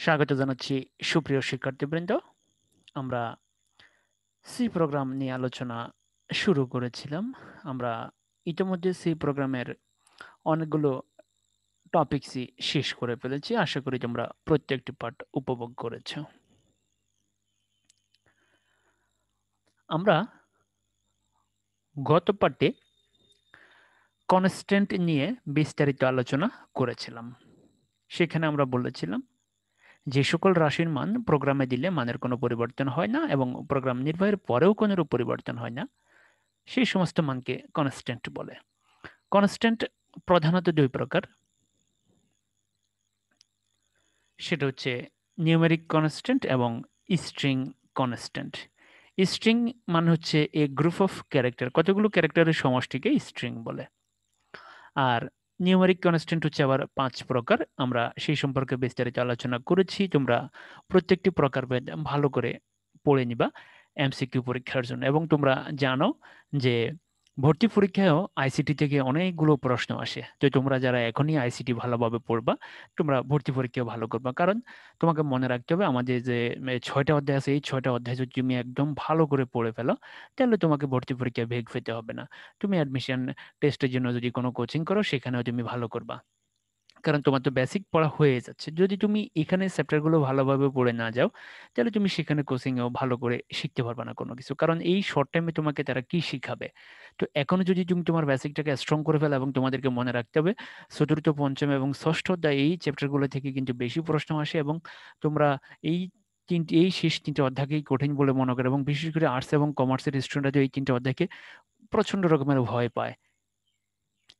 স্বাগত জানাচ্ছি সুপ্রিয় শিক্ষার্থীবৃন্দ। আমরা সি প্রোগ্রাম নিয়ে আলোচনা শুরু করেছিলাম। আমরা ইতিমধ্যে সি প্রোগ্রামের অনেকগুলো টপিকসই শেষ করে ফেলেছি। আশা করি তোমরা প্রত্যেকটি পাঠ উপভোগ করেছো। আমরা গত পাঠে কনস্ট্যান্ট নিয়ে বিস্তারিত আলোচনা করেছিলাম। সেখানে আমরা বলেছিলাম যে সকল রাশির মান প্রোগ্রামে দিলে মানের কোনো পরিবর্তন হয় না এবং প্রোগ্রাম নির্বাহের পরেও কোনো পরিবর্তন হয় না, সেই সমস্ত মানকে কনস্ট্যান্ট বলে। কনস্ট্যান্ট প্রধানত দুই প্রকার, সেটা হচ্ছে নিউমেরিক কনস্ট্যান্ট এবং স্ট্রিং কনস্ট্যান্ট। স্ট্রিং মানে হচ্ছে এ গ্রুপ অফ ক্যারেক্টার, কতগুলো ক্যারেক্টারের সমষ্টিকে স্ট্রিং বলে। আর নিউমেরিক কনস্ট্যান্ট হচ্ছে আবার 5 প্রকার, আমরা সেই সম্পর্কে বিস্তারিত আলোচনা করেছি। তোমরা প্রত্যেকটি প্রকারভেদ ভালো করে পড়ে নিবা এমসিকিউ পরীক্ষার জন্য। এবং তোমরা জানো যে ভর্তি পরীক্ষায়ও আইসিটি থেকে অনেকগুলো প্রশ্ন আসে। তো তোমরা যারা এখনই আইসিটি ভালোভাবে পড়বা, তোমরা ভর্তি পরীক্ষাও ভালো করবা। কারণ তোমাকে মনে রাখতে হবে আমাদের যে 6টা অধ্যায় আছে, এই 6টা অধ্যায় যদি তুমি একদম ভালো করে পড়ে ফেলো, তাহলে তোমাকে ভর্তি পরীক্ষায় বেগ পেতে হবে না। তুমি অ্যাডমিশন টেস্টের জন্য যদি কোনো কোচিং করো, সেখানেও তুমি ভালো করবা, কারণ তোমার তো বেসিক পড়া হয়ে যাচ্ছে। যদি তুমি এখানে চ্যাপ্টারগুলো ভালোভাবে পড়ে না যাও, তাহলে তুমি সেখানে কোচিংয়েও ভালো করে শিখতে পারবে না কোনো কিছু, কারণ এই শর্ট টাইমে তোমাকে তারা কি শিখাবে। তো এখনো যদি তুমি তোমার বেসিকটাকে স্ট্রং করে ফেলো, এবং তোমাদেরকে মনে রাখতে হবে চতুর্থ, পঞ্চম এবং ষষ্ঠ অধ্যায় এই চ্যাপ্টারগুলো থেকে কিন্তু বেশি প্রশ্ন আসে, এবং তোমরা এই এই শেষ 3টে অধ্যায়কেই কঠিন বলে মনে করে, এবং বিশেষ করে আর্টস এবং কমার্সের স্টুডেন্টরা এই 3টে অধ্যায়কে প্রচন্ড রকমের ভয় পায়।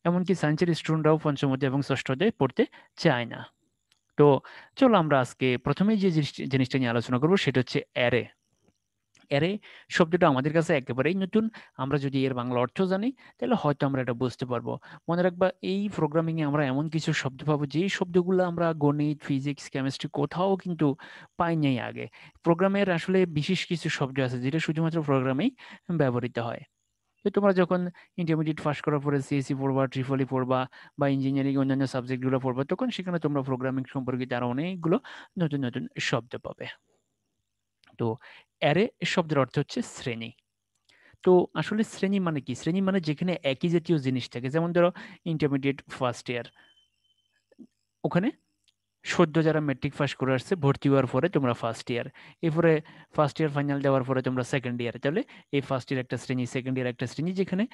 এমনকি সায়েন্সের স্টুডেন্টরাও পঞ্চম অধ্যায় এবং ষষ্ঠ অধ্যায় পড়তে চায় না। তো চলো আমরা আজকে প্রথমেই যে জিনিসটা নিয়ে আলোচনা করবো সেটা হচ্ছে অ্যারে। অ্যারে শব্দটা আমাদের কাছে একেবারেই নতুন। আমরা যদি এর বাংলা অর্থ জানি, তাহলে হয়তো আমরা এটা বুঝতে পারবো। মনে রাখবা, এই প্রোগ্রামিং এ আমরা এমন কিছু শব্দ পাবো যে শব্দগুলো আমরা গণিত, ফিজিক্স, কেমিস্ট্রি কোথাও কিন্তু পাই নাই আগে। প্রোগ্রামের আসলে বিশেষ কিছু শব্দ আছে যেটা শুধুমাত্র প্রোগ্রামেই ব্যবহৃত হয়। তো তোমরা যখন ইন্টারমিডিয়েট পাস করার পরে সিএসসি পড়বা, ট্রিপলি পড়বা, বা ইঞ্জিনিয়ারিং অন্যান্য সাবজেক্টগুলো পড়বা, তখন সেখানে তোমরা প্রোগ্রামিং সম্পর্কিত আরো অনেকগুলো নতুন নতুন শব্দ পাবে। তো অ্যারে শব্দের অর্থ হচ্ছে শ্রেণী। তো আসলে শ্রেণী মানে কি? শ্রেণী মানে যেখানে একই জাতীয় জিনিস থাকে। যেমন ধরো ইন্টারমিডিয়েট ফার্স্ট ইয়ার, ওখানে সদ্য যারা মেট্রিক পাস করে আসছে, ভর্তি হওয়ার পরে তোমরা ফার্স্ট ইয়ার, এরপরে ফার্স্ট ইয়ার ফাইনাল দেওয়ার পরে তোমরা সেকেন্ড ইয়ার। তাহলে এই ফার্স্ট ইয়ার একটা শ্রেণী, সেকেন্ড ইয়ার একটা শ্রেণী, যেখানে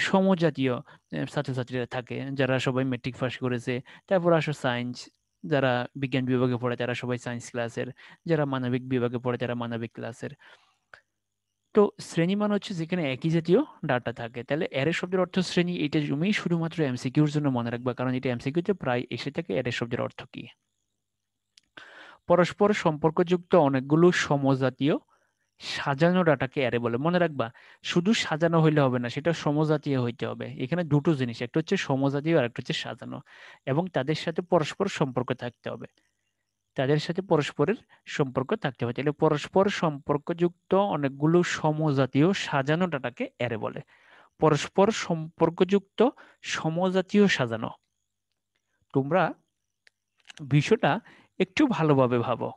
সমজাতীয় ছাত্রছাত্রীরা থাকে, যারা সবাই মেট্রিক পাস করেছে। তারপর আসো সায়েন্স, যারা বিজ্ঞান বিভাগে পড়ে তারা সবাই সায়েন্স ক্লাসের, যারা মানবিক বিভাগে পড়ে তারা মানবিক ক্লাসের। তো শ্রেণী মানে হচ্ছে যেখানে একই জাতীয় ডাটা থাকে। তাহলে অ্যারে শব্দের অর্থ শ্রেণী, এটা তুমি শুধুমাত্র এমসিকিউর জন্য মনে রাখবা, কারণ এটা এমসিকিউতে প্রায় এসে থাকে। অ্যারে শব্দের অর্থ কি? পরস্পর সম্পর্কযুক্ত অনেকগুলো সমজাতীয় সাজানো ডাটাকে অ্যারে বলে। মনে রাখবা, শুধু সাজানো হইলে হবে না, সেটা সমজাতীয় হইতে হবে। এখানে দুটো জিনিস, একটা হচ্ছে সমজাতীয় আর একটা হচ্ছে সাজানো, এবং তাদের সাথে পরস্পর সম্পর্ক থাকতে হবে। তাদের সাথে পরস্পরের সম্পর্ক থাকতে হবে। তাহলে পরস্পর সম্পর্কযুক্ত অনেকগুলো সমজাতীয় সাজানো ডাটাকে অ্যারে বলে। পরস্পর সম্পর্কযুক্ত সমজাতীয় সাজানো। তোমরা বিষয়টা একটু ভালোভাবে ভাবো।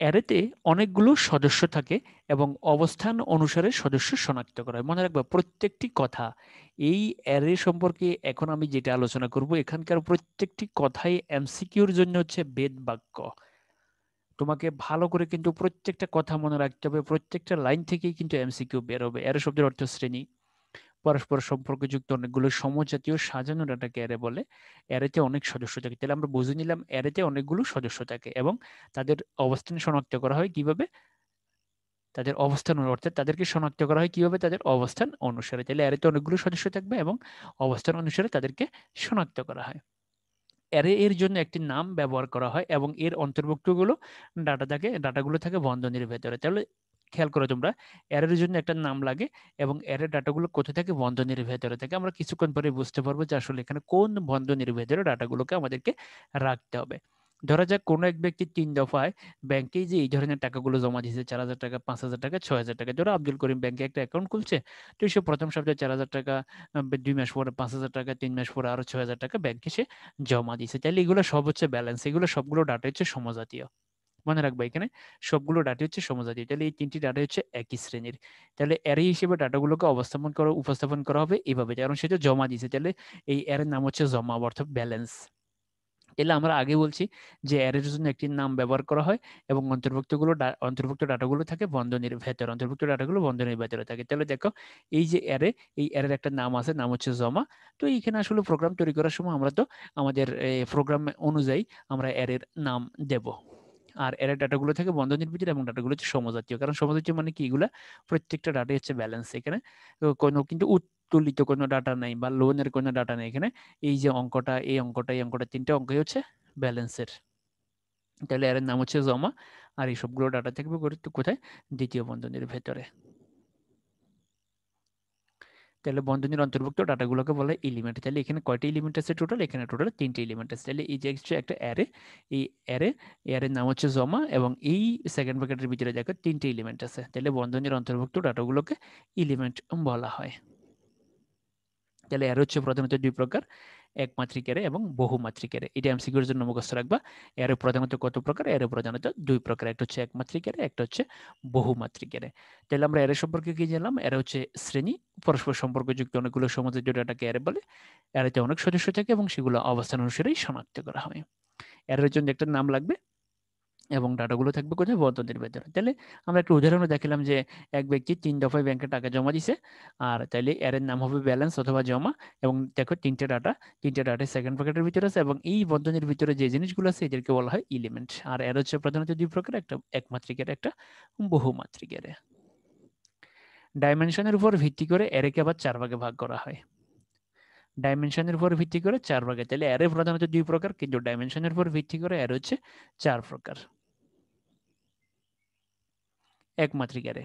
অ্যারেতে অনেকগুলো সদস্য থাকে এবং অবস্থান অনুসারে সদস্য শনাক্ত করা হয়। মনে রাখবা, প্রত্যেকটি কথা এই অ্যারে সম্পর্কে এখন আমি যেটা আলোচনা করব, এখানকার প্রত্যেকটি কথাই এমসিকিউর জন্য হচ্ছে বেদ বাক্য। তোমাকে ভালো করে কিন্তু প্রত্যেকটা কথা মনে রাখতে হবে, প্রত্যেকটা লাইন থেকেই কিন্তু এমসিকিউ বের হবে। অ্যারে শব্দের অর্থ শ্রেণী, পরস্পর সম্পর্কযুক্ত অনেকগুলো সমজাতীয় সাজানো ডাটাকে অ্যারে বলে। অ্যারেতে অনেক সদস্য থাকে। তাহলে আমরা বুঝে নিলাম অ্যারেতে অনেকগুলো সদস্য থাকে এবং তাদের অবস্থান শনাক্ত করা হয় কিভাবে? তাদের অবস্থান অর্থাৎ তাদেরকে শনাক্ত করা হয় কিভাবে? তাদের অবস্থান অনুসারে। তাহলে অ্যারেতে অনেকগুলো সদস্য থাকবে এবং অবস্থান অনুসারে তাদেরকে শনাক্ত করা হয়। অ্যারে এর জন্য একটি নাম ব্যবহার করা হয় এবং এর অন্তর্ভুক্তগুলো ডাটাগুলো থাকে বন্ধনীর ভেতরে। তাহলে খেয়াল করো তোমরা, অ্যারের জন্য একটা নাম লাগে এবং অ্যারের ডাটাগুলো কোথায় থাকে? বন্ধনীর ভেতরে থাকে। আমরা কিছুক্ষণ পরে বুঝতে পারবো যে আসলে এখানে কোন বন্ধনীর ভেতরে ডাটাগুলোকে আমাদেরকে রাখতে হবে। ধরা যাক কোনো এক ব্যক্তি 3 দফায় ব্যাংকে যে এই ধরনের টাকাগুলো জমা দিয়েছে, 4,000 টাকা, 5,000 টাকা, 6,000 টাকা। ধরো আব্দুল করিম ব্যাংকে একটা অ্যাকাউন্ট খুলছে, তো সে প্রথম সপ্তাহে 4,000 টাকা, 2 মাস পরে 5,000 টাকা, 3 মাস পরে আরো 6,000 টাকা ব্যাংকে সে জমা দিয়েছে। তাহলে এগুলো সব হচ্ছে ব্যালেন্স, এগুলো সবগুলো ডাটা হচ্ছে সমজাতীয়। মনে রাখবা এখানে সবগুলো ডাটা হচ্ছে সমজাতীয়, তাহলে এই 3টি ডাটা হচ্ছে একই শ্রেণীর। তাহলে অ্যারে হিসেবে ডাটাগুলোকে উপস্থাপন করা হবে এইভাবে, কারণ সেটা জমা দিয়েছে, তাহলে এই অ্যারের নাম হচ্ছে জমা, অর্থাৎ ব্যালেন্স। তাহলে আমরা আগে বলছি যে অ্যারের জন্য একটি নাম ব্যবহার করা হয় এবং অন্তর্ভুক্ত ডাটাগুলো থাকে বন্ধনীর ভেতরে, অন্তর্ভুক্ত ডাটাগুলো বন্ধনীর ভেতরে থাকে। তাহলে দেখো এই যে অ্যারে, এই অ্যারের একটা নাম আছে, নাম হচ্ছে জমা। তো এইখানে আসলে প্রোগ্রাম তৈরি করার সময় আমরা তো আমাদের প্রোগ্রাম অনুযায়ী আমরা অ্যারের নাম দেব। আর এর ডাটাগুলো থাকে বন্ধনীর ভিতরে এবং ডাটাগুলো হচ্ছে সমজাতীয়, কারণ সমজাতীয় মানে কি, এগুলা প্রত্যেকটা ডাটা হচ্ছে ব্যালেন্স। এখানে কোনো কিন্তু উত্তোলিত কোনো ডাটা নাই বা লোনের কোনো ডাটা নেই এখানে। এই যে অঙ্কটা, এই অঙ্কটা, এই অঙ্কটা, 3টে অঙ্কই হচ্ছে ব্যালেন্সের। তাহলে এর নাম হচ্ছে জমা। আর এই সবগুলো ডাটা থাকবে কোথায়, দ্বিতীয় বন্ধনীর ভেতরে। তাহলে বন্ধনীর অন্তর্ভুক্ত ডাটাগুলোকে বলে এলিমেন্ট। তাহলে এখানে কয়টি এলিমেন্ট আছে টোটাল, এখানে টোটাল 3টে এলিমেন্ট আছে। তাহলে এই যে একটা অ্যারে, এই অ্যারের নাম হচ্ছে জমা, এবং এই সেকেন্ড ব্র্যাকেটের ভিতরে দেখো 3টে এলিমেন্ট আছে। তাহলে বন্ধনীর অন্তর্ভুক্ত ডাটাগুলোকে এলিমেন্ট বলা হয়। তাহলে অ্যারে হচ্ছে প্রধানত 2 প্রকার, একমাত্রিক অ্যারে এবং বহুমাত্রিক অ্যারে। এটা এমসিকিউর জন্য মুখস্থ রাখবা। অ্যারে প্রধানত কত প্রকার, অ্যারে প্রধানত 2 প্রকার, একটা হচ্ছে একমাত্রিক অ্যারে, একটা হচ্ছে বহুমাত্রিক অ্যারে। তাহলে আমরা অ্যারে সম্পর্কে কি জানলাম, অ্যারে হচ্ছে শ্রেণী, পরস্পর সম্পর্কযুক্ত অনেকগুলো সমজাতীয় ডাটাকে অ্যারে বলে। অ্যারেতে অনেক সদস্য থাকে এবং সেগুলো অবস্থান অনুসারেই শনাক্ত করা হয়। অ্যারের জন্য একটা নাম লাগবে এবং ডাটাগুলো থাকবে কোথায়, বন্ধনীর ভেতরে। তাহলে আমরা একটা উদাহরণ দেখিলাম যে এক ব্যক্তি 3 দফায় ব্যাংকে টাকা জমা দিছে, আর তাইলে এর নাম হবে ব্যালেন্স অথবা জমা। এবং দেখো তিনটে ডাটা সেকেন্ড ব্র্যাকেটের ভিতরে আছে, এবং এই বন্ধনীর ভিতরে যে জিনিসগুলো আছে এদেরকে বলা হয় এলিমেন্ট। আর এর হচ্ছে প্রধানত 2 প্রকার, একটা একমাত্রিকের, একটা বহুমাত্রিকের। ডাইমেনশনের উপর ভিত্তি করে এরেকে আবার 4 ভাগে ভাগ করা হয়। ডাইমেনশনের উপর ভিত্তি করে 4 ভাগে, তাহলে এরে প্রধানত 2 প্রকার, কিন্তু ডাইমেনশনের উপর ভিত্তি করে এর হচ্ছে 4 প্রকার। একমাত্রিক অ্যারে,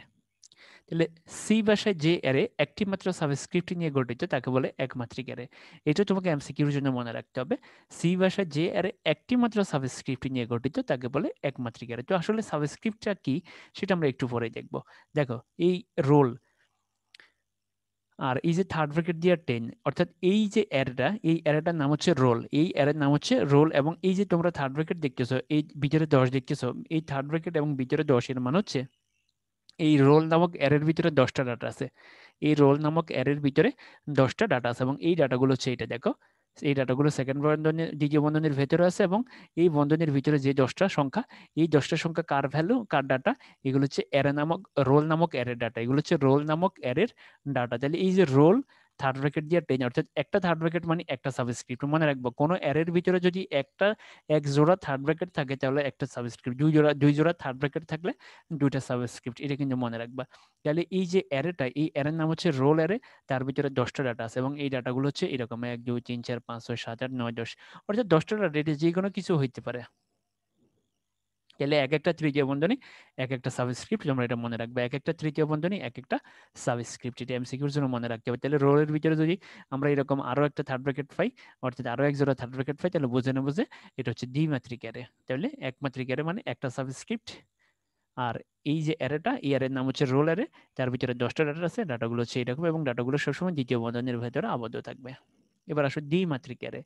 তাহলে সি ভাষায় যে অ্যারে একটি মাত্র সাবস্ক্রিপ্ট নিয়ে গঠিত তাকে বলে একমাত্রিক অ্যারে। এটা তোমাকে এমসিকিউর জন্য মনে রাখতে হবে। সি ভাষায় যে অ্যারে একটি মাত্র সাবস্ক্রিপ্ট নিয়ে গঠিত তাকে বলে একমাত্রিক অ্যারে। তো আসলে সাবস্ক্রিপ্টটা কি সেটা আমরা একটু পরেই দেখব। দেখো এই রোল, আর এই যে থার্ড ব্র্যাকেট দিয়ে 10, অর্থাৎ এই যে অ্যারেটা, এই অ্যারেটার নাম হচ্ছে রোল, এই অ্যারের নাম হচ্ছে রোল। এবং এই যে তোমরা থার্ড ব্র্যাকেট দেখতেছো, এই ভিতরে 10 দেখতেছো, এই থার্ড ব্র্যাকেট এবং ভিতরে 10 এর মান হচ্ছে এই রোল নামক অ্যারের ভিতরে 10টা ডাটা আছে। এই রোল নামক অ্যারের ভিতরে 10টা ডাটা আছে, এবং এই ডাটাগুলো হচ্ছে এটা দেখো, এই ডাটাগুলো সেকেন্ড বন্ধনীর, দ্বিতীয় বন্ধনীর ভেতরে আছে, এবং এই বন্ধনীর ভিতরে যে 10টা সংখ্যা, এই 10টা সংখ্যা কার ভ্যালু, কার ডাটা, এগুলো হচ্ছে অ্যারে নামক, রোল নামক অ্যারের ডাটা, এগুলো হচ্ছে রোল নামক অ্যারের ডাটা। তাহলে এই যে রোল থার্ড ব্র্যাকেট দিয়ে 10, অর্থাৎ একটা থার্ড ব্র্যাকেট মানে একটা সাবস্ক্রিপ্ট। মনে রাখবো কোনো অ্যারের ভিতরে যদি এক জোড়া থার্ড ব্র্যাকেট থাকে তাহলে একটা সাবস্ক্রিপ্ট, দুই জোড়া থার্ড ব্র্যাকেট থাকলে 2টা সাবস্ক্রিপ্ট, এটা কিন্তু মনে রাখবা। তাহলে এই যে অ্যারেটা, এই অ্যারের নাম হচ্ছে রোল অ্যারে, তার ভিতরে 10টা ডাটা আছে, এবং এই ডাটাগুলো হচ্ছে এরকম 1 2 3 4 5 6 7 8 9 10, অর্থাৎ 10টা ডাটা, এটা যে কোনো কিছু হইতে পারে। তাহলে এক একটা তৃতীয় বন্ধনী এক একটা সাবস্ক্রিপ্ট, তোমরা এটা মনে রাখবে, এক একটা তৃতীয় বন্ধনী এক একটা সাবস্ক্রিপ্ট, এটা এমসিকিউর জন্য মনে রাখতে হবে। তাহলে রোলের ভিতরে যদি আমরা এরকম আরো একটা থার্ড ব্র্যাকেট পাই, অর্থাৎ আরো এক জোড়া থার্ড ব্র্যাকেট পাই, তাহলে বুঝে নেবো যে এটা হচ্ছে দ্বিমাত্রিক অ্যারে। তাহলে একমাত্রিক অ্যারে মানে একটা সাবস্ক্রিপ্ট। আর এই যে অ্যারেটা, এই অ্যারের নাম হচ্ছে রোল অ্যারে, তার ভিতরে 10টা ডাটা আছে, ডাটাগুলো হচ্ছে এরকম, এবং ডাটাগুলো সবসময় দ্বিতীয় বন্ধনীর ভেতরে আবদ্ধ থাকবে। এবার আসো দ্বিমাত্রিক অ্যারে।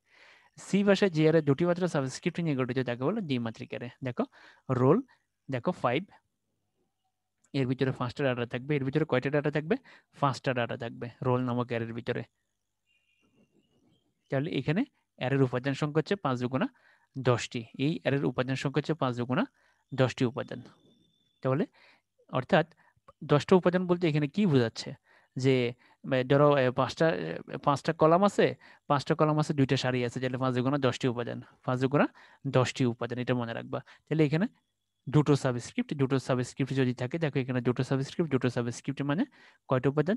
সি ভাষায় যে অ্যারে দুটি মাত্র সাবস্ক্রিপ্ট নিয়ে গঠিত তাকে বলে দ্বিমাত্রিক অ্যারে। দেখো রোল, দেখো 5, এর ভিতরে 5টা ডাটা থাকবে, এর ভিতরে কয়টা ডাটা থাকবে, 5টা ডাটা থাকবে রোল নামক অ্যারের ভিতরে। তাহলে এখানে অ্যারের উপাদান সংখ্যা হচ্ছে 5 দুগুণা 10টি, এই অ্যারের উপাদান সংখ্যা হচ্ছে 5 দুগুণা 10টি উপাদান। তাহলে অর্থাৎ 10টা উপাদান বলতে এখানে কি বোঝাচ্ছে, যে ধরো পাঁচটা কলাম আছে, 2টা সারি আছে, তাহলে 5 দুগুণা 10টি উপাদান, 5 দুগুণা 10টি উপাদান, এটা মনে রাখবা। তাহলে এখানে দুটো সাবস্ক্রিপ্ট যদি থাকে, দেখো এখানে দুটো সাবস্ক্রিপ্ট মানে কয়টা উপাদান,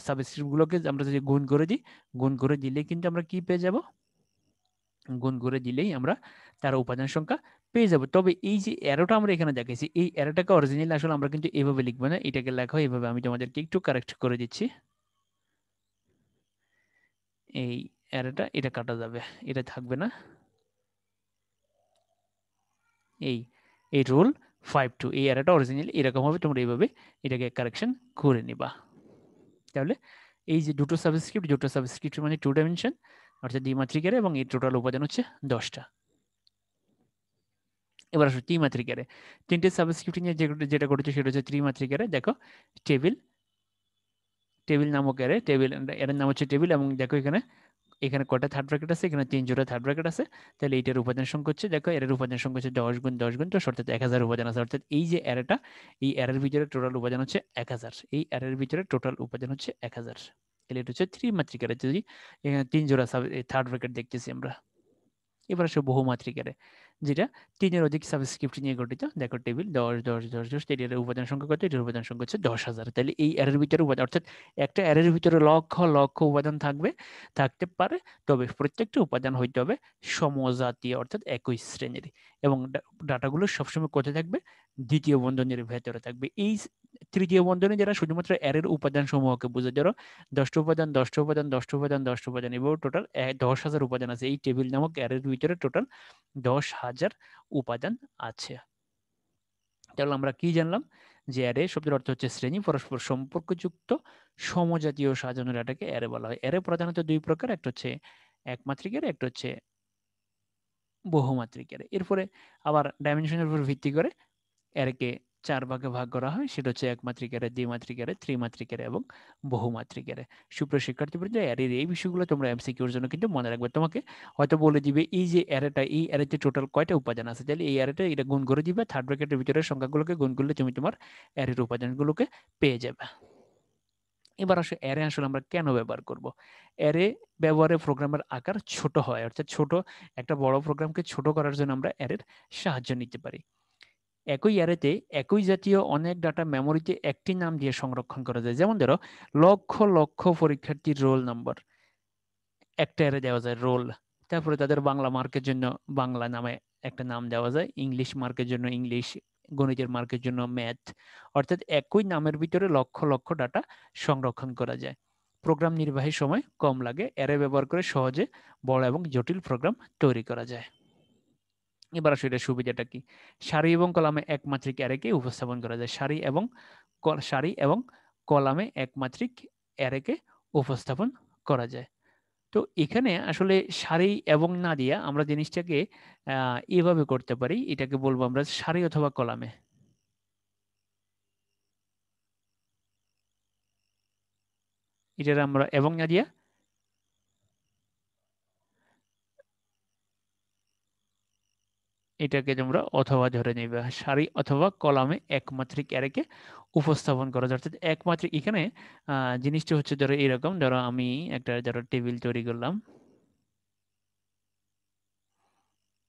সাবস্ক্রিপ্ট গুলোকে আমরা যদি গুণ করে দিই, গুণ করে দিলেই কিন্তু আমরা কি পেয়ে যাব, গুণ করে দিলেই আমরা তার উপাদান সংখ্যা পেয়ে যাব। তবে এই যে অ্যারোটা আমরা এখানে দেখাইছি, এই অ্যারোটাকে অরিজিনালি আসলে আমরা কিন্তু এভাবে লিখবো না, এটাকে লেখা হয় এভাবে। আমি তোমাদেরকে একটু কারেক্ট করে দিচ্ছি, এই অ্যারোটা এটা কাটা যাবে, এটা থাকবে না। এই এই রোল 52 এই অ্যারেটা অরিজিনালি এরকম হবে, তোমরা এইভাবে এটাকে কারেকশন করে নিবা। তাহলে এই যে দুটো সাবস্ক্রিপ্ট মানে 2 ডাইমেনশন অর্থাৎ দ্বিমাত্রিক অ্যারে, এবং এই টোটাল উপাদান হচ্ছে 10টা। এবার আসো ত্রিমাত্রিক অ্যারে। তিনটে সাবস্ক্রিপ্ট নিয়ে যেটা করেছে সেটা হচ্ছে ত্রিমাত্রিক অ্যারে। দেখো টেবিল টেবিল নামক অ্যারে, টেবিল এর নাম হচ্ছে টেবিল, এবং দেখো এখানে এখানে কটা থার্ড ব্র্যাকেট আছে, এখানে 3 জোড়া থার্ড ব্র্যাকেট আছে। তাহলে এইটার উপাদান সংখ্যা হচ্ছে, দেখো এর উপাদান সংখ্যা হচ্ছে 10 গুণ 10 গুণ 10 অর্থাৎ 1000 উপাদান আছে। অর্থাৎ এই যে অ্যারেটা, এই অ্যারের ভিতরে টোটাল উপাদান হচ্ছে 1000, এই অ্যারের ভিতরে টোটাল উপাদান হচ্ছে 1000। তাহলে এটা হচ্ছে ত্রিমাত্রিক অ্যারে, যদি এখানে 3 জোড়া থার্ড ব্র্যাকেট দেখতেছি আমরা। এবার আসে বহুমাত্রিক অ্যারে, যেটা 3-এর অধিক সাবস্ক্রিপ্ট নিয়ে গঠিত। দেখো টেবিল 10 10 10 10, এটার উপাদান সংখ্যা কত, এটার উপাদান সংখ্যা হচ্ছে 10,000। তাহলে এই অ্যারের ভিতরে উপাদান, অর্থাৎ একটা অ্যারের ভিতরে লক্ষ লক্ষ উপাদান থাকতে পারে, তবে প্রত্যেকটা উপাদান হইতে হবে সমজাতীয় অর্থাৎ একই শ্রেণীর, এবং ডাটাগুলো সবসময় কোথায় থাকবে, দ্বিতীয় বন্ধনীর ভেতরে থাকবে। এই তৃতীয় বন্ধনী যারা শুধুমাত্র অ্যারের উপাদান সমূহকে বোঝায়, ধরো 10টা উপাদান 10টা উপাদান 10টা উপাদান 10টা উপাদান, এবার টোটাল 10,000 উপাদান আছে এই টেবিল নামক অ্যারের ভিতরে, টোটাল 10,000 উপাদান আছে। তাহলে আমরা কি জানলাম, যে অ্যারে শব্দের অর্থ হচ্ছে শ্রেণী, পরস্পর সম্পর্কযুক্ত সমজাতীয় সাজানো ডাটাকে অ্যারে বলা হয়। অ্যারে প্রধানত দুই প্রকার, একটা হচ্ছে একমাত্রিক অ্যারে, একটা হচ্ছে বহুমাত্রিক অ্যারে। এরপরে আবার ডাইমেনশনের উপর ভিত্তি করে অ্যারেকে 4 ভাগে ভাগ করা হয়, সেটা হচ্ছে একমাত্রিক অ্যারে, দ্বিমাত্রিক অ্যারে, ত্রিমাত্রিক অ্যারে এবং বহুমাত্রিক অ্যারে। সুপ্রিয় শিক্ষার্থীবৃন্দ, অ্যারের এই বিষয়গুলো তোমরা এমসিকিউর জন্য কিন্তু মনে রাখবে। তোমাকে হয়তো বলে দিবে এই যে অ্যারেটা, এই অ্যারেতে টোটাল কয়টা উপাদান আছে, তাহলে এই অ্যারেটা এটা গুণ করে দিবে, থার্ড ব্র্যাকেটের ভিতরে সংখ্যাগুলোকে গুণ করলে তুমি তোমার অ্যারের উপাদানগুলোকে পেয়ে যাবে। এবার আসলে অ্যারে আসলে আমরা কেন ব্যবহার করব? অ্যারে ব্যবহারে প্রোগ্রামের আকার ছোট হয়, অর্থাৎ একটা বড় প্রোগ্রামকে ছোট করার জন্য আমরা অ্যারের সাহায্য নিতে পারি। একই অ্যারেতে একই জাতীয় অনেক ডাটা মেমোরিতে একটি নাম দিয়ে সংরক্ষণ করা যায়। যেমন ধরো লক্ষ লক্ষ পরীক্ষার্থীর রোল নাম্বার, একটা অ্যারে দেওয়া যায় রোল। তারপরে তাদের বাংলা মার্কের জন্য বাংলা নামে একটা নাম দেওয়া যায়, ইংলিশ মার্কের জন্য ইংলিশ, গণিতের মার্কের জন্য ম্যাথ। অর্থাৎ একই নামের ভিতরে লক্ষ লক্ষ ডাটা সংরক্ষণ করা যায়। প্রোগ্রাম নির্বাহীর সময় কম লাগে, অ্যারে ব্যবহার করে সহজে বড় এবং জটিল প্রোগ্রাম তৈরি করা যায়। এবার আসলে এটার সুবিধাটা কি? সারি এবং কলামে একমাত্রিক অ্যারেকে উপস্থাপন করা যায়। সারি এবং কলামে একমাত্রিক অ্যারেকে উপস্থাপন করা যায়। তো এখানে আসলে সারি এবং না দিয়া আমরা জিনিসটাকে এভাবে করতে পারি, এটাকে বলবো আমরা সারি অথবা কলামে। এটার আমরা এবং না দিয়া, এটাকে তোমরা অথবা ধরে নিবে, সারি অথবা কলামে একমাত্রিক অ্যারেকে উপস্থাপন করা যায়। অর্থাৎ একমাত্রিক এখানে জিনিসটা হচ্ছে, ধরো এরকম, ধরো আমি একটা ধরো টেবিল তৈরি করলাম।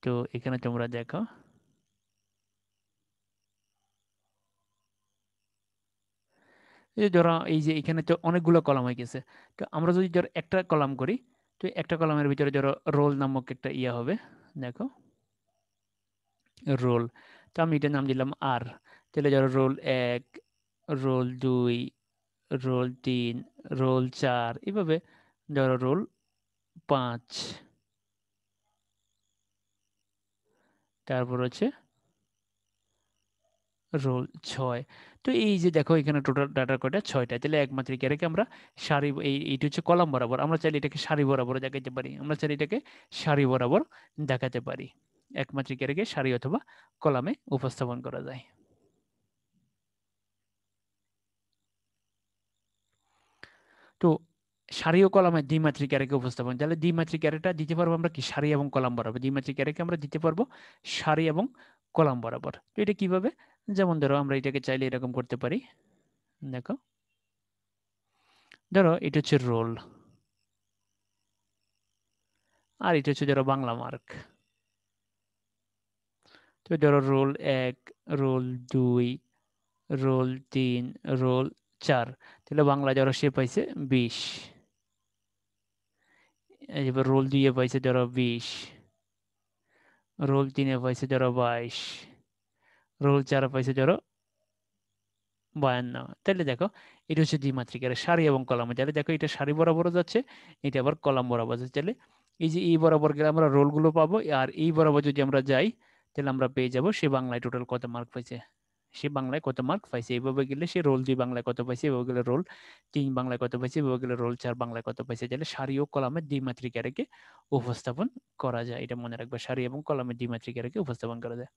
তো এখানে তোমরা দেখো, এই যে ধরো এই যে এখানে তো অনেকগুলো কলাম হয়ে গেছে। তো আমরা যদি ধরো একটা কলাম করি, তো একটা কলামের ভিতরে ধরো রোল নামক একটা ইয়ে হবে। দেখো রোল, তো আমি এটার নাম দিলাম আর। তাহলে ধরো রোল 1, রোল 2, রোল 3, রোল 4, এভাবে ধরো রোল 5, তারপর হচ্ছে রোল 6। তো এই যে দেখো এখানে টোটাল ডাটা কয়টা, 6টা। তাহলে একমাত্রিক অ্যারেকে আমরা সারি, এইটা হচ্ছে কলাম বরাবর, আমরা চাইলে এটাকে সারি বরাবর দেখাতে পারি, আমরা চাইলে এটাকে সারি বরাবর দেখাতে পারি। একমাত্রিক অ্যারেকে সারি অথবা কলামে উপস্থাপন করা যায়। তো সারি ও কলামে দ্বিমাত্রিক অ্যারেকে উপস্থাপন, তাহলে দ্বিমাত্রিক অ্যারেটা দিতে পারবো আমরা কি, সারি এবং কলাম বরাবর। দ্বিমাত্রিক অ্যারেকে আমরা দিতে পারবো সারি এবং কলাম বরাবর। তো এটা কিভাবে? যেমন ধরো আমরা এটাকে চাইলে এরকম করতে পারি। দেখো ধরো এটা হচ্ছে রোল, আর এটা হচ্ছে ধরো বাংলা মার্ক। তো ধরো রোল 1, রোল 2, রোল 3, রোল 4। তাহলে বাংলা ধরো সে পাইছে 20, এবার রোল 2 এ পাইছে ধরো 20, রোল 3 এ পাইছে ধরো 22, রোল 4 পাইছে ধরো 52। তাহলে দেখো এটা হচ্ছে দ্বিমাত্রিক অ্যারে, সারি এবং কলামে। তাহলে দেখো এটা সারি বরাবর যাচ্ছে, এটা আবার কলাম বরাবর যাচ্ছে। তাহলে এই যে এই বরাবর গেলে আমরা রোলগুলো পাবো, আর এই বরাবর যদি আমরা যাই তাহলে আমরা পেয়ে যাব সে বাংলায় টোটাল কত মার্ক পাইছে, সে বাংলায় কত মার্ক পাইছে। এইভাবে গেলে সে রোল 2 বাংলায় কত পাইছে, এভাবে গেলে রোল 3 বাংলায় কত পাইছে, এভাবে গেলে রোল 4 বাংলায় কত পাইছে। তাহলে সারি ও কলামের দ্বিমাত্রিক অ্যারেকে উপস্থাপন করা যায়, এটা মনে রাখবা, সারি এবং কলামের দ্বিমাত্রিক অ্যারেকে উপস্থাপন করা যায়।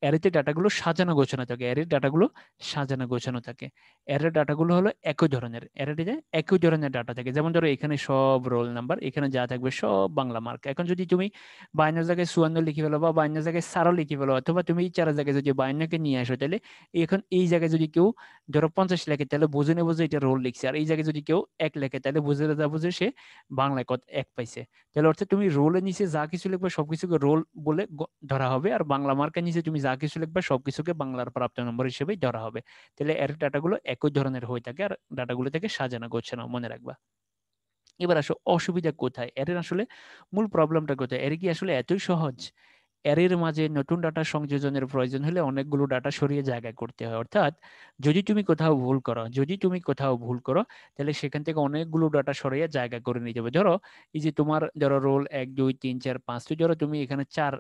অ্যারেতে ডাটাগুলো সাজানো গোছানো থাকে, অ্যারের ডাটাগুলো সাজানো গোছানো থাকে। অ্যারের ডাটাগুলো হলো একই ধরনের, অ্যারেতে একই ধরনের ডাটা থাকে। যেমন ধরো এখানে সব রোল নাম্বার, এখানে যা থাকবে সব বাংলা মার্ক। এখন যদি তুমি 52 জায়গায় 54 লিখে ফেলো বা 52 জায়গায় 4 লিখে ফেলো, অথবা তুমি এই 4 জায়গায় যদি 52কে নিয়ে আসো, তাহলে এখন এই জায়গায় যদি কেউ ধরো 50 লেখে, তাহলে বুঝে নেবো যে এটা রোল লিখছে। আর এই জায়গায় যদি কেউ 1 লেখে, তাহলে বুঝে যাবো যে সে বাংলায় কত 1 পাইছে। তাহলে অর্থাৎ তুমি রোলের নিচে যা কিছু লিখবে সবকিছুকে রোল বলে ধরা হবে, আর বাংলা মার্কের নিচে তুমি যা কিছু লিখবে সবকিছুকে বাংলার প্রাপ্ত নম্বর হিসেবেই ধরা হবে। তাহলে এর ডাটাগুলো একই ধরনের হয়ে থাকে, আর ডাটাগুলো থেকে সাজানো গোছানো, মনে রাখবা। এবার আসো অসুবিধা কোথায়, এর আসলে মূল প্রবলেমটা কোথায়। এর কি আসলে এতই সহজ? এর মাঝে নতুন ডাটা সংযোজনের প্রয়োজন হলে অনেকগুলো ডাটা সরিয়ে জায়গায় করতে হয়। অর্থাৎ যদি তুমি কোথাও ভুল করো, তাহলে সেখান থেকে অনেকগুলো ডাটা সরিয়ে জায়গা করে নিতে হবে। ধরো এই যে তোমার ধরো রোল 1 2 3 4 5, তো ধরো তুমি এখানে 4,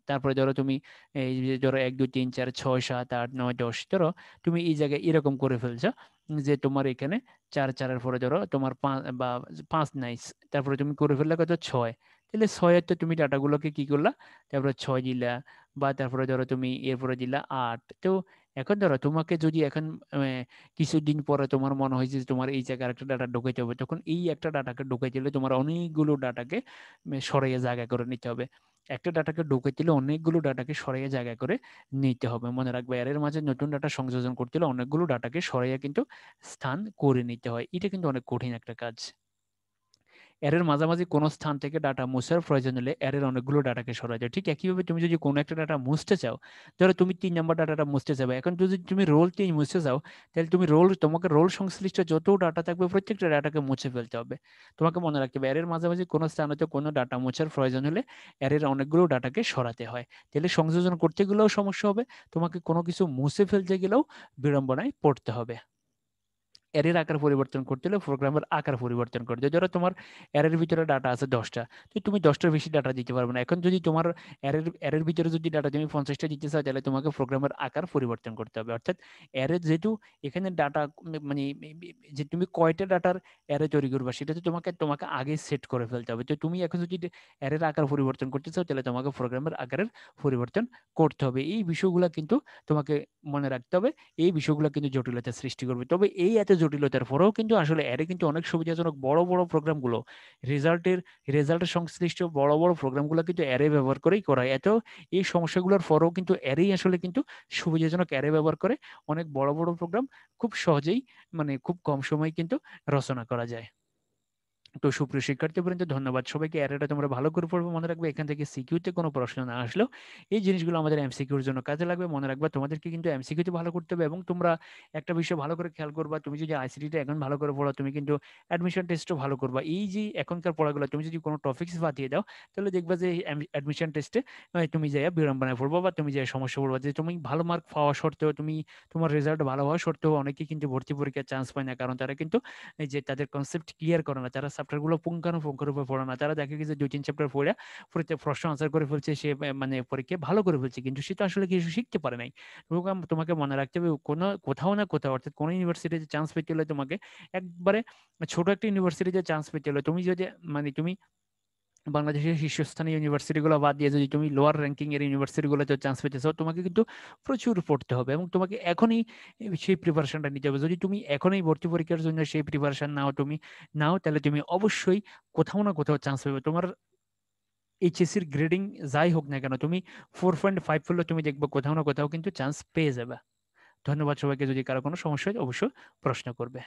তারপরে ধরো তুমি এই যে ধরো 1 2 3 4 6 7 8 9 10, ধরো তুমি এই জায়গায় এরকম করে ফেলছো যে তোমার এখানে 4 4 এর পরে ধরো তোমার 5 বা 5 নাই, তারপরে তুমি করে ফেললে কত 6। তাহলে 6 এর তো তুমি ডাটাগুলোকে কি করলা, তারপরে 6 দিলা, বা তারপরে ধরো তুমি এরপরে দিলা 8। তো এখন ধরো তোমাকে যদি এখন কিছুদিন পরে তোমার মনে হয় যে তোমার এই জায়গায় একটা ডাটা ঢুকাইতে হবে, তখন এই একটা ডাটাকে ঢুকাইতে হলে তোমার অনেকগুলো ডাটাকে সরাইয়ে জায়গা করে নিতে হবে। একটা ডাটাকে ঢুকে দিলে অনেকগুলো ডাটাকে সরাইয়ে জায়গা করে নিতে হবে, মনে রাখবে। এর মাঝে নতুন ডাটা সংযোজন করতে হলে অনেকগুলো ডাটাকে সরাইয়া কিন্তু স্থান করে নিতে হয়, এটা কিন্তু অনেক কঠিন একটা কাজ। অ্যারের মাঝামাঝি কোনো স্থান থেকে ডাটা মুছার প্রয়োজন হলে অ্যারের অনেকগুলো ডাটাকে সরাই যায়। ঠিক একইভাবে তুমি যদি কোনো একটা ডাটা মুছতে চাও, ধরো তুমি 3 নম্বর ডাটাটা মুছতে চাবে, এখন যদি তুমি রোল 3 মুছতে চাও, তাহলে তোমাকে রোল সংশ্লিষ্ট যত ডাটা থাকবে প্রত্যেকটা ডাটাকে মুছে ফেলতে হবে। তোমাকে মনে রাখতে হবে অ্যারের মাঝামাঝি কোনো স্থান হতে কোনো ডাটা মুছার প্রয়োজন হলে অ্যারের অনেকগুলো ডাটাকে সরাতে হয়। তাহলে সংযোজন করতে গেলেও সমস্যা হবে, তোমাকে কোনো কিছু মুছে ফেলতে গেলেও বিড়ম্বনায় পড়তে হবে। অ্যারের আকার পরিবর্তন করতে হলে প্রোগ্রামের আকার পরিবর্তন করতে হবে। ধরো তোমার অ্যারের ভিতরে ডাটা আছে 10টা, তো তুমি 10টার বেশি ডাটা দিতে পারবে না। এখন যদি তোমার অ্যারের ভিতরে যদি ডাটা তুমি 50টা দিতে চাও, তাহলে তোমাকে প্রোগ্রামের আকার পরিবর্তন করতে হবে। অর্থাৎ অ্যারে যেহেতু এখানে ডাটা মানে যে তুমি কয়টা ডাটার অ্যারে তৈরি করবে সেটা তো তোমাকে আগে সেট করে ফেলতে হবে। তো তুমি এখন যদি অ্যারের আকার পরিবর্তন করতে চাও, তাহলে তোমাকে প্রোগ্রামের আকারের পরিবর্তন করতে হবে। এই বিষয়গুলো কিন্তু তোমাকে মনে রাখতে হবে, এই বিষয়গুলো কিন্তু জটিলতা সৃষ্টি করবে। তবে এই এত জটিলতার পরেও কিন্তু আসলে অ্যারে কিন্তু অনেক সুবিধাজনক। বড় বড় প্রোগ্রামগুলো রেজাল্টের রেজাল্টের সংশ্লিষ্ট বড় বড় প্রোগ্রামগুলো কিন্তু অ্যারে ব্যবহার করেই করা হয়। এত এই সমস্যাগুলোর পরেও কিন্তু অ্যারেই আসলে কিন্তু সুবিধাজনক। অ্যারে ব্যবহার করে অনেক বড় বড় প্রোগ্রাম খুব সহজেই, মানে খুব কম সময়ে কিন্তু রচনা করা যায়। তো সুপ্রিয় শিক্ষার্থীবৃন্দ, ধন্যবাদ সবাইকে। অ্যারেটা তোমরা ভালো করে পড়বে, মনে রাখবে এখান থেকে সিকিউতে কোনো প্রশ্ন না আসলেও এই জিনিসগুলো আমাদের এমসিকিউর জন্য কাজে লাগবে। মনে রাখবা তোমাদেরকে কিন্তু এমসিকিউতে ভালো করতে হবে, এবং তোমরা একটা বিষয় ভালো করে খেয়াল করবা, তুমি যদি আইসিটিটা এখন ভালো করে পড়ো, তুমি কিন্তু অ্যাডমিশন টেস্টও ভালো করবা। এই যে এখনকার পড়াগুলো তুমি যদি কোনো টপিক্স বাদ দিয়ে দাও, তাহলে দেখবা যে অ্যাডমিশন টেস্টে তুমি যাই বিড়ম্বনায় পড়বো, বা তুমি যাই সমস্যা পড়বা। যে তুমি ভালো মার্ক পাওয়া সত্ত্বেও, তোমার রেজাল্ট ভালো হওয়া সত্ত্বেও অনেকে কিন্তু ভর্তি পরীক্ষার চান্স পায় না, কারণ তারা কিন্তু এই যে তাদের কনসেপ্ট ক্লিয়ার করে না, তারা চ্যাপ্টারগুলো পুঙ্খানুপুঙ্খরূপে পড়ে না। তারা দেখে গেছে 2 3 চ্যাপ্টার পড়ে পরীক্ষায় প্রশ্ন আনসার করে ফেলছে, সে মানে পরীক্ষায় ভালো করে ফেলছে, কিন্তু সে তো আসলে কিছু শিখতে পারে নাই। তোমাকে মনে রাখতে হবে কোথাও না কোথাও, অর্থাৎ কোনো ইউনিভার্সিটিতে চান্স পেতে হলে তোমাকে একবারে ছোট একটা ইউনিভার্সিটিতে চান্স পেতে হলে তুমি যদি তুমি বাংলাদেশের শীর্ষস্থানীয় ইউনিভার্সিটিগুলো বাদ দিয়ে যদি তুমি লোয়ার র্যাঙ্কিং এর ইউনিভার্সিটিগুলোতে চান্স পেতে চাও, তোমাকে কিন্তু প্রচুর পড়তে হবে, এবং তোমাকে এখনই সেই প্রিপারেশনটা নিতে হবে। যদি তুমি এখনই ভর্তি পরীক্ষার জন্য সেই প্রিপারেশন নাও, তাহলে তুমি অবশ্যই কোথাও না কোথাও চান্স পাবে। তোমার এইচএসসির গ্রেডিং যাই হোক না কেন, তুমি 4.5 পেলে তুমি দেখবে কোথাও না কোথাও কিন্তু চান্স পেয়ে যাবে। ধন্যবাদ সবাইকে। যদি কারো কোনো সমস্যা হয় অবশ্যই প্রশ্ন করবে।